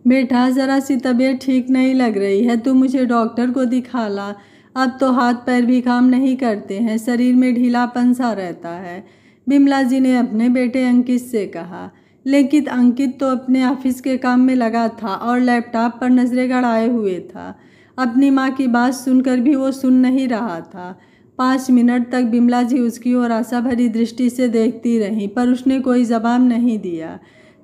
बेटा, ज़रा सी तबीयत ठीक नहीं लग रही है, तू मुझे डॉक्टर को दिखा ला। अब तो हाथ पैर भी काम नहीं करते हैं, शरीर में ढीलापन सा रहता है, बिमला जी ने अपने बेटे अंकित से कहा। लेकिन अंकित तो अपने ऑफिस के काम में लगा था और लैपटॉप पर नजरें गड़ाए हुए था। अपनी माँ की बात सुनकर भी वो सुन नहीं रहा था। 5 मिनट तक बिमला जी उसकी ओर आशा भरी दृष्टि से देखती रहीं, पर उसने कोई जवाब नहीं दिया।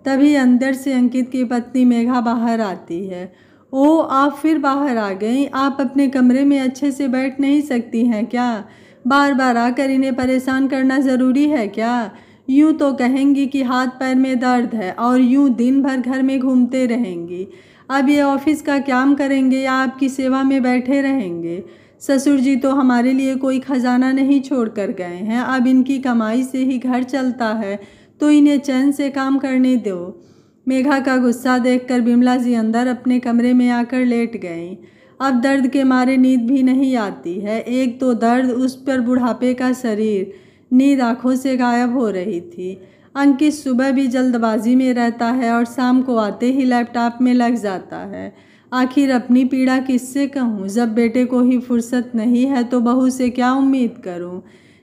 तभी अंदर से अंकित की पत्नी मेघा बाहर आती है। ओ, आप फिर बाहर आ गई? आप अपने कमरे में अच्छे से बैठ नहीं सकती हैं क्या? बार बार आकर इन्हें परेशान करना ज़रूरी है क्या? यूँ तो कहेंगी कि हाथ पैर में दर्द है और यूँ दिन भर घर में घूमते रहेंगी। अब ये ऑफिस का काम करेंगे या आपकी सेवा में बैठे रहेंगे? ससुर जी तो हमारे लिए कोई खजाना नहीं छोड़ कर गए हैं, अब इनकी कमाई से ही घर चलता है, तो इन्हें चैन से काम करने दो। मेघा का गुस्सा देखकर बिमला जी अंदर अपने कमरे में आकर लेट गईं। अब दर्द के मारे नींद भी नहीं आती है। एक तो दर्द, उस पर बुढ़ापे का शरीर। नींद आंखों से गायब हो रही थी। अंकित सुबह भी जल्दबाजी में रहता है और शाम को आते ही लैपटॉप में लग जाता है। आखिर अपनी पीड़ा किससे कहूँ? जब बेटे को ही फुर्सत नहीं है तो बहू से क्या उम्मीद करूँ?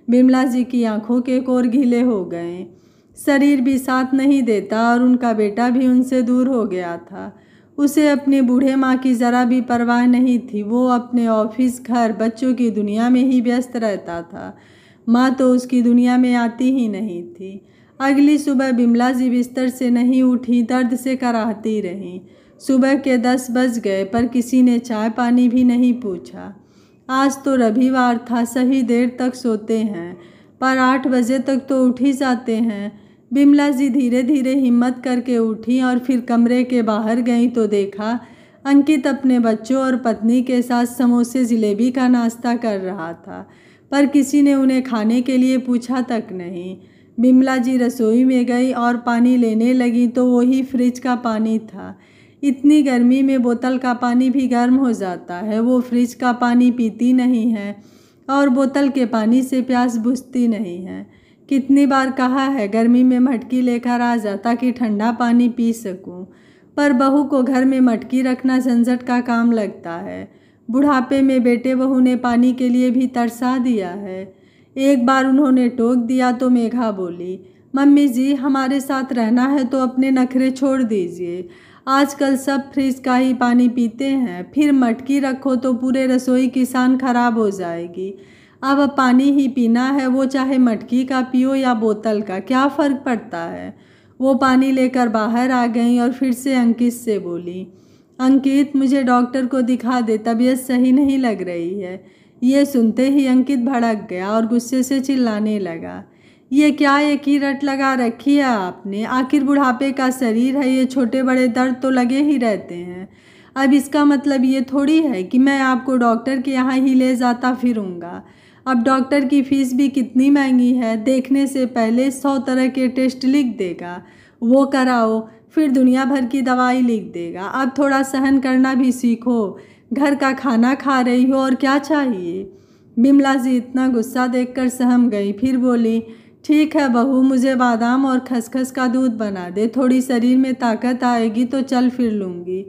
बिमला जी की आंखों के कोर गीले हो गए। शरीर भी साथ नहीं देता और उनका बेटा भी उनसे दूर हो गया था। उसे अपने बूढ़े माँ की ज़रा भी परवाह नहीं थी। वो अपने ऑफिस, घर, बच्चों की दुनिया में ही व्यस्त रहता था। माँ तो उसकी दुनिया में आती ही नहीं थी। अगली सुबह बिमला जी बिस्तर से नहीं उठी, दर्द से कराहती रहीं। सुबह के 10 बज गए पर किसी ने चाय पानी भी नहीं पूछा। आज तो रविवार था, सही देर तक सोते हैं, पर 8 बजे तक तो उठ ही जाते हैं। बिमला जी धीरे धीरे हिम्मत करके उठी और फिर कमरे के बाहर गईं तो देखा अंकित अपने बच्चों और पत्नी के साथ समोसे जिलेबी का नाश्ता कर रहा था, पर किसी ने उन्हें खाने के लिए पूछा तक नहीं। बिमला जी रसोई में गई और पानी लेने लगी तो वही फ्रिज का पानी था। इतनी गर्मी में बोतल का पानी भी गर्म हो जाता है। वो फ्रिज का पानी पीती नहीं है और बोतल के पानी से प्यास बुझती नहीं है। कितनी बार कहा है गर्मी में मटकी लेकर आ जा ताकि ठंडा पानी पी सकूं, पर बहू को घर में मटकी रखना झंझट का काम लगता है। बुढ़ापे में बेटे बहू ने पानी के लिए भी तरसा दिया है। एक बार उन्होंने टोक दिया तो मेघा बोली, मम्मी जी, हमारे साथ रहना है तो अपने नखरे छोड़ दीजिए। आजकल सब फ्रिज का ही पानी पीते हैं, फिर मटकी रखो तो पूरे रसोई की शान खराब हो जाएगी। अब पानी ही पीना है, वो चाहे मटकी का पियो या बोतल का, क्या फ़र्क पड़ता है। वो पानी लेकर बाहर आ गई और फिर से अंकित से बोली, अंकित, मुझे डॉक्टर को दिखा दे, तबीयत सही नहीं लग रही है। ये सुनते ही अंकित भड़क गया और गुस्से से चिल्लाने लगा, ये क्या एक ही रट लगा रखी है आपने? आखिर बुढ़ापे का शरीर है, ये छोटे बड़े दर्द तो लगे ही रहते हैं। अब इसका मतलब ये थोड़ी है कि मैं आपको डॉक्टर के यहाँ ही ले जाता फिरूँगा। अब डॉक्टर की फ़ीस भी कितनी महंगी है, देखने से पहले 100 तरह के टेस्ट लिख देगा, वो कराओ, फिर दुनिया भर की दवाई लिख देगा। अब थोड़ा सहन करना भी सीखो, घर का खाना खा रही हो और क्या चाहिए। बिमला जी इतना गुस्सा देखकर सहम गई, फिर बोली, ठीक है बहू, मुझे बादाम और खसखस का दूध बना दे, थोड़ी शरीर में ताकत आएगी तो चल फिर लूँगी।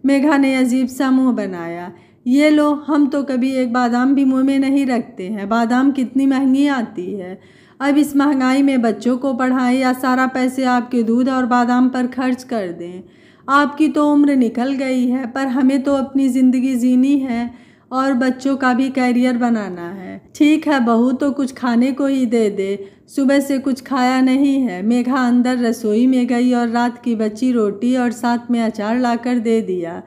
मेघा ने अजीब सा मुँह बनाया, ये लो, हम तो कभी एक बादाम भी मुंह में नहीं रखते हैं, बादाम कितनी महंगी आती है। अब इस महंगाई में बच्चों को पढ़ाएं या सारा पैसे आपके दूध और बादाम पर खर्च कर दें। आपकी तो उम्र निकल गई है, पर हमें तो अपनी ज़िंदगी जीनी है और बच्चों का भी कैरियर बनाना है। ठीक है बहू, तो कुछ खाने को ही दे दे, सुबह से कुछ खाया नहीं है। मेघा अंदर रसोई में गई और रात की बची रोटी और साथ में अचार लाकर दे दिया।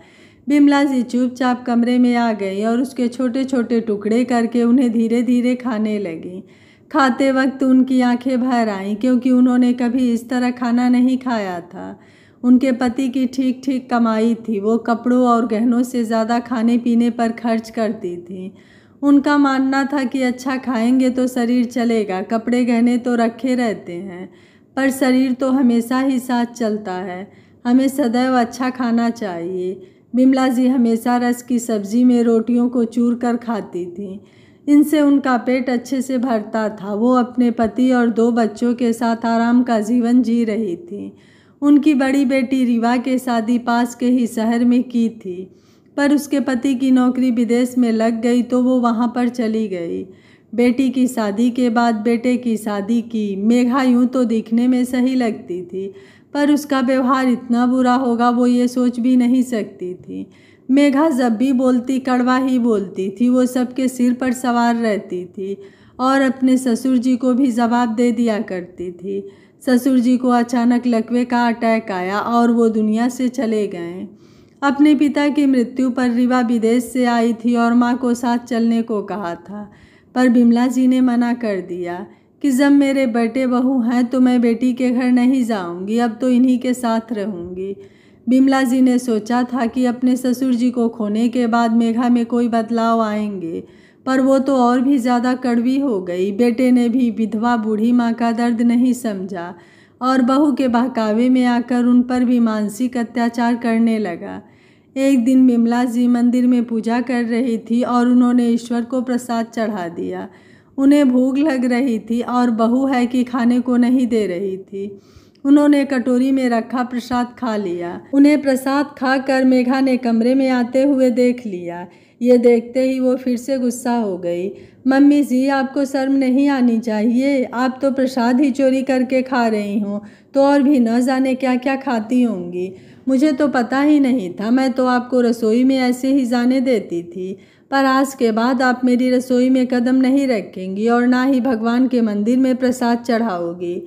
बिमला जी चुपचाप कमरे में आ गई और उसके छोटे छोटे टुकड़े करके उन्हें धीरे धीरे खाने लगी। खाते वक्त उनकी आंखें भर आईं, क्योंकि उन्होंने कभी इस तरह खाना नहीं खाया था। उनके पति की ठीक ठीक कमाई थी, वो कपड़ों और गहनों से ज़्यादा खाने पीने पर खर्च करती थी। उनका मानना था कि अच्छा खाएंगे तो शरीर चलेगा, कपड़े गहने तो रखे रहते हैं, पर शरीर तो हमेशा ही साथ चलता है। हमें सदैव अच्छा खाना चाहिए। बिमला जी हमेशा रस की सब्जी में रोटियों को चूर कर खाती थी। इनसे उनका पेट अच्छे से भरता था। वो अपने पति और 2 बच्चों के साथ आराम का जीवन जी रही थी। उनकी बड़ी बेटी रीवा के शादी पास के ही शहर में की थी, पर उसके पति की नौकरी विदेश में लग गई तो वो वहाँ पर चली गई। बेटी की शादी के बाद बेटे की शादी की। मेघा यूँ तो दिखने में सही लगती थी, पर उसका व्यवहार इतना बुरा होगा वो ये सोच भी नहीं सकती थी। मेघा जब भी बोलती कड़वा ही बोलती थी। वो सबके सिर पर सवार रहती थी और अपने ससुर जी को भी जवाब दे दिया करती थी। ससुर जी को अचानक लकवे का अटैक आया और वो दुनिया से चले गए। अपने पिता की मृत्यु पर रीवा विदेश से आई थी और माँ को साथ चलने को कहा था, पर बिमला जी ने मना कर दिया कि जब मेरे बेटे बहू हैं तो मैं बेटी के घर नहीं जाऊंगी, अब तो इन्हीं के साथ रहूंगी। बिमला जी ने सोचा था कि अपने ससुर जी को खोने के बाद मेघा में कोई बदलाव आएंगे, पर वो तो और भी ज़्यादा कड़वी हो गई। बेटे ने भी विधवा बूढ़ी माँ का दर्द नहीं समझा और बहू के बहकावे में आकर उन पर भी मानसिक अत्याचार करने लगा। एक दिन बिमला जी मंदिर में पूजा कर रही थी और उन्होंने ईश्वर को प्रसाद चढ़ा दिया। उन्हें भूख लग रही थी और बहू है कि खाने को नहीं दे रही थी। उन्होंने कटोरी में रखा प्रसाद खा लिया। उन्हें प्रसाद खाकर मेघा ने कमरे में आते हुए देख लिया। ये देखते ही वो फिर से गुस्सा हो गई। मम्मी जी, आपको शर्म नहीं आनी चाहिए, आप तो प्रसाद ही चोरी करके खा रही हो, तो और भी न जाने क्या क्या खाती होंगी। मुझे तो पता ही नहीं था, मैं तो आपको रसोई में ऐसे ही जाने देती थी, पर आज के बाद आप मेरी रसोई में कदम नहीं रखेंगी और ना ही भगवान के मंदिर में प्रसाद चढ़ाओगी।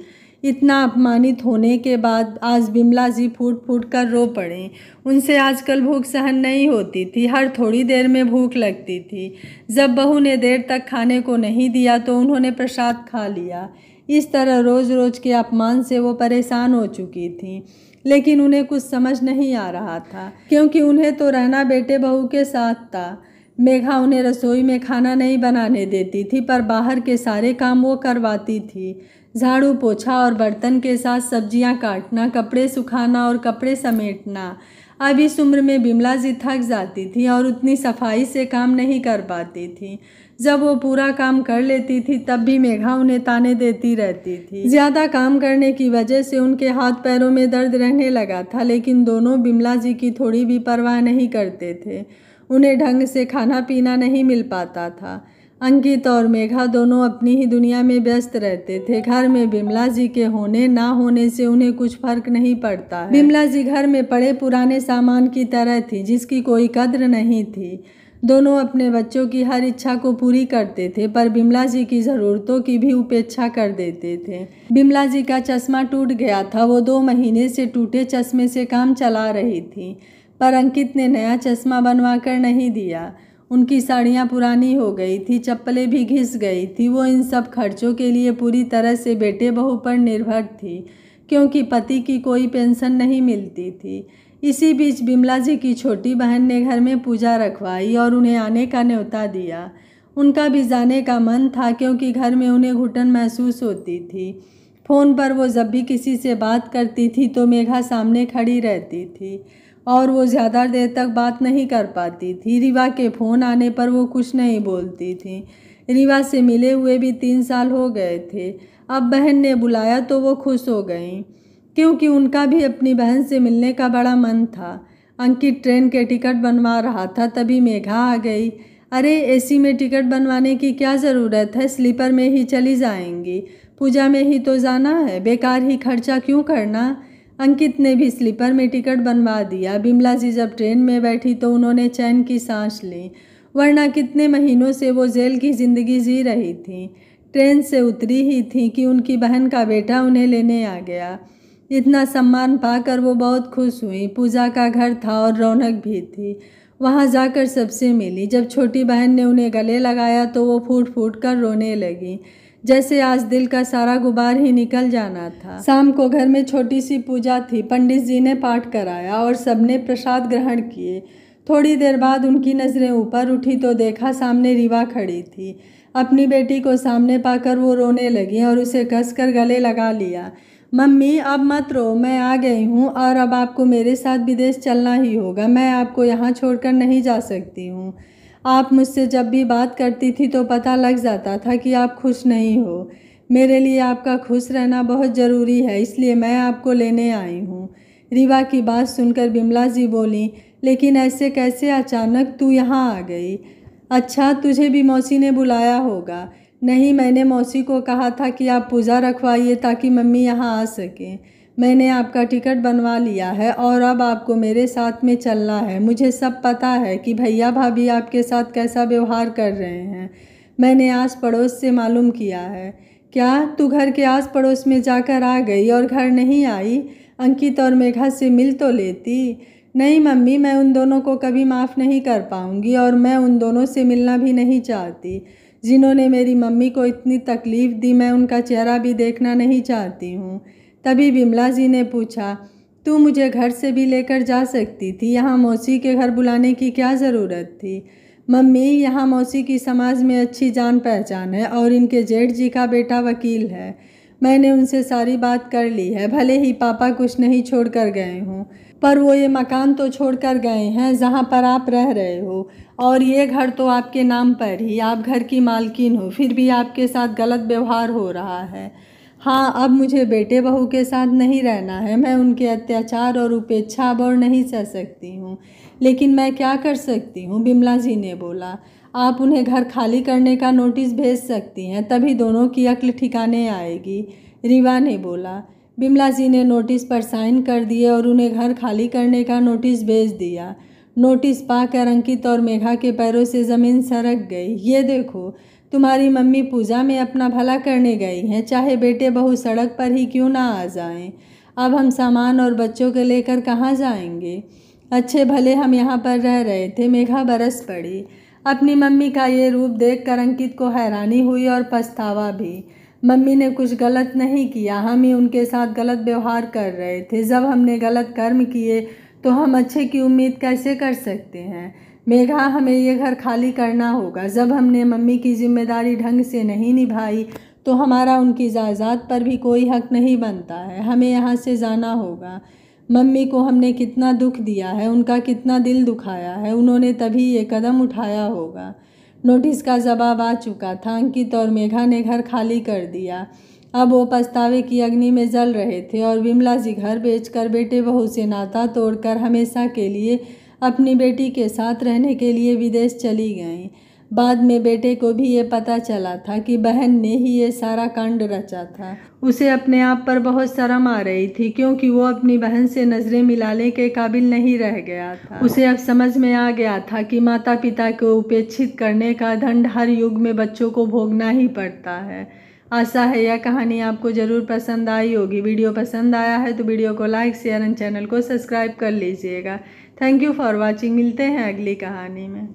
इतना अपमानित होने के बाद आज बिमला जी फूट फूट कर रो पड़े। उनसे आजकल भूख सहन नहीं होती थी, हर थोड़ी देर में भूख लगती थी। जब बहू ने देर तक खाने को नहीं दिया तो उन्होंने प्रसाद खा लिया। इस तरह रोज़ रोज़ के अपमान से वो परेशान हो चुकी थी, लेकिन उन्हें कुछ समझ नहीं आ रहा था, क्योंकि उन्हें तो रहना बेटे बहू के साथ था। मेघा उन्हें रसोई में खाना नहीं बनाने देती थी, पर बाहर के सारे काम वो करवाती थी। झाड़ू पोछा और बर्तन के साथ सब्जियां काटना, कपड़े सुखाना और कपड़े समेटना। अब इस उम्र में बिमला जी थक जाती थी और उतनी सफाई से काम नहीं कर पाती थी। जब वो पूरा काम कर लेती थी तब भी मेघा उन्हें ताने देती रहती थी। ज़्यादा काम करने की वजह से उनके हाथ पैरों में दर्द रहने लगा था, लेकिन दोनों बिमला जी की थोड़ी भी परवाह नहीं करते थे। उन्हें ढंग से खाना पीना नहीं मिल पाता था। अंकित और मेघा दोनों अपनी ही दुनिया में व्यस्त रहते थे। घर में बिमला जी के होने ना होने से उन्हें कुछ फर्क नहीं पड़ता है। बिमला जी घर में पड़े पुराने सामान की तरह थी, जिसकी कोई कद्र नहीं थी। दोनों अपने बच्चों की हर इच्छा को पूरी करते थे, पर बिमला जी की ज़रूरतों की भी उपेक्षा कर देते थे। बिमला जी का चश्मा टूट गया था। वो 2 महीने से टूटे चश्मे से काम चला रही थी, पर अंकित ने नया चश्मा बनवा कर नहीं दिया। उनकी साड़ियाँ पुरानी हो गई थी, चप्पलें भी घिस गई थी। वो इन सब खर्चों के लिए पूरी तरह से बेटे बहू पर निर्भर थी, क्योंकि पति की कोई पेंशन नहीं मिलती थी। इसी बीच बिमला जी की छोटी बहन ने घर में पूजा रखवाई और उन्हें आने का न्योता दिया। उनका भी जाने का मन था, क्योंकि घर में उन्हें घुटन महसूस होती थी। फ़ोन पर वो जब भी किसी से बात करती थी तो मेघा सामने खड़ी रहती थी और वो ज़्यादा देर तक बात नहीं कर पाती थी। रीवा के फ़ोन आने पर वो कुछ नहीं बोलती थी। रीवा से मिले हुए भी 3 साल हो गए थे। अब बहन ने बुलाया तो वो खुश हो गईं, क्योंकि उनका भी अपनी बहन से मिलने का बड़ा मन था। अंकित ट्रेन के टिकट बनवा रहा था, तभी मेघा आ गई। अरे, एसी में टिकट बनवाने की क्या ज़रूरत है, स्लीपर में ही चली जाएंगी, पूजा में ही तो जाना है, बेकार ही खर्चा क्यों करना। अंकित ने भी स्लीपर में टिकट बनवा दिया। बिमला जी जब ट्रेन में बैठी तो उन्होंने चैन की सांस ली, वरना कितने महीनों से वो जेल की ज़िंदगी जी रही थी। ट्रेन से उतरी ही थी कि उनकी बहन का बेटा उन्हें लेने आ गया। इतना सम्मान पाकर वो बहुत खुश हुई। पूजा का घर था और रौनक भी थी। वहाँ जाकर सबसे मिली। जब छोटी बहन ने उन्हें गले लगाया तो वो फूट फूट कर रोने लगी, जैसे आज दिल का सारा गुबार ही निकल जाना था। शाम को घर में छोटी सी पूजा थी। पंडित जी ने पाठ कराया और सबने प्रसाद ग्रहण किए। थोड़ी देर बाद उनकी नज़रें ऊपर उठी तो देखा सामने रीवा खड़ी थी। अपनी बेटी को सामने पाकर वो रोने लगी और उसे कसकर गले लगा लिया। मम्मी, अब मत रो, मैं आ गई हूँ और अब आपको मेरे साथ विदेश चलना ही होगा। मैं आपको यहाँ छोड़कर नहीं जा सकती हूँ। आप मुझसे जब भी बात करती थी तो पता लग जाता था कि आप खुश नहीं हो। मेरे लिए आपका खुश रहना बहुत ज़रूरी है, इसलिए मैं आपको लेने आई हूँ। रीवा की बात सुनकर बिमला जी बोली, लेकिन ऐसे कैसे अचानक तू यहाँ आ गई? अच्छा, तुझे भी मौसी ने बुलाया होगा। नहीं, मैंने मौसी को कहा था कि आप पूजा रखवाइए ताकि मम्मी यहाँ आ सकें। मैंने आपका टिकट बनवा लिया है और अब आपको मेरे साथ में चलना है। मुझे सब पता है कि भैया भाभी आपके साथ कैसा व्यवहार कर रहे हैं। मैंने आस पड़ोस से मालूम किया है। क्या तू घर के आस पड़ोस में जाकर आ गई और घर नहीं आई? अंकित और मेघा से मिल तो लेती। नहीं मम्मी, मैं उन दोनों को कभी माफ़ नहीं कर पाऊंगी और मैं उन दोनों से मिलना भी नहीं चाहती। जिन्होंने मेरी मम्मी को इतनी तकलीफ़ दी, मैं उनका चेहरा भी देखना नहीं चाहती हूँ। तभी बिमला जी ने पूछा, तू मुझे घर से भी लेकर जा सकती थी, यहाँ मौसी के घर बुलाने की क्या ज़रूरत थी? मम्मी, यहाँ मौसी की समाज में अच्छी जान पहचान है और इनके जेठ जी का बेटा वकील है। मैंने उनसे सारी बात कर ली है। भले ही पापा कुछ नहीं छोड़ कर गए हों, पर वो ये मकान तो छोड़ कर गए हैं जहाँ पर आप रह रहे हो, और ये घर तो आपके नाम पर ही, आप घर की मालकिन हो, फिर भी आपके साथ गलत व्यवहार हो रहा है। हाँ, अब मुझे बेटे बहू के साथ नहीं रहना है। मैं उनके अत्याचार और उपेक्षा अब और नहीं सह सकती हूँ। लेकिन मैं क्या कर सकती हूँ? बिमला जी ने बोला, आप उन्हें घर खाली करने का नोटिस भेज सकती हैं, तभी दोनों की अक्ल ठिकाने आएगी। रीवा ने बोला। बिमला जी ने नोटिस पर साइन कर दिए और उन्हें घर खाली करने का नोटिस भेज दिया। नोटिस पाकर अंकित और मेघा के पैरों से ज़मीन सरक गई। ये देखो, तुम्हारी मम्मी पूजा में अपना भला करने गई हैं, चाहे बेटे बहू सड़क पर ही क्यों ना आ जाएं। अब हम सामान और बच्चों को लेकर कहाँ जाएंगे? अच्छे भले हम यहाँ पर रह रहे थे। मेघा बरस पड़ी। अपनी मम्मी का ये रूप देखकर अंकित को हैरानी हुई और पछतावा भी। मम्मी ने कुछ गलत नहीं किया, हम ही उनके साथ गलत व्यवहार कर रहे थे। जब हमने गलत कर्म किए तो हम अच्छे की उम्मीद कैसे कर सकते हैं? मेघा, हमें ये घर खाली करना होगा। जब हमने मम्मी की जिम्मेदारी ढंग से नहीं निभाई तो हमारा उनकी जायदाद पर भी कोई हक नहीं बनता है। हमें यहाँ से जाना होगा। मम्मी को हमने कितना दुख दिया है, उनका कितना दिल दुखाया है, उन्होंने तभी ये कदम उठाया होगा। नोटिस का जवाब आ चुका था। अंकित और मेघा ने घर खाली कर दिया। अब वो पछतावे की अग्नि में जल रहे थे और विमला जी घर बेचकर बेटे बहू से नाता तोड़कर हमेशा के लिए अपनी बेटी के साथ रहने के लिए विदेश चली गईं। बाद में बेटे को भी ये पता चला था कि बहन ने ही ये सारा कांड रचा था। उसे अपने आप पर बहुत शर्म आ रही थी, क्योंकि वो अपनी बहन से नज़रें मिलाने के काबिल नहीं रह गया था। उसे अब समझ में आ गया था कि माता पिता को उपेक्षित करने का दंड हर युग में बच्चों को भोगना ही पड़ता है। आशा है यह कहानी आपको ज़रूर पसंद आई होगी। वीडियो पसंद आया है तो वीडियो को लाइक, शेयर एंड चैनल को सब्सक्राइब कर लीजिएगा। Thank you for watching. मिलते हैं अगली कहानी में।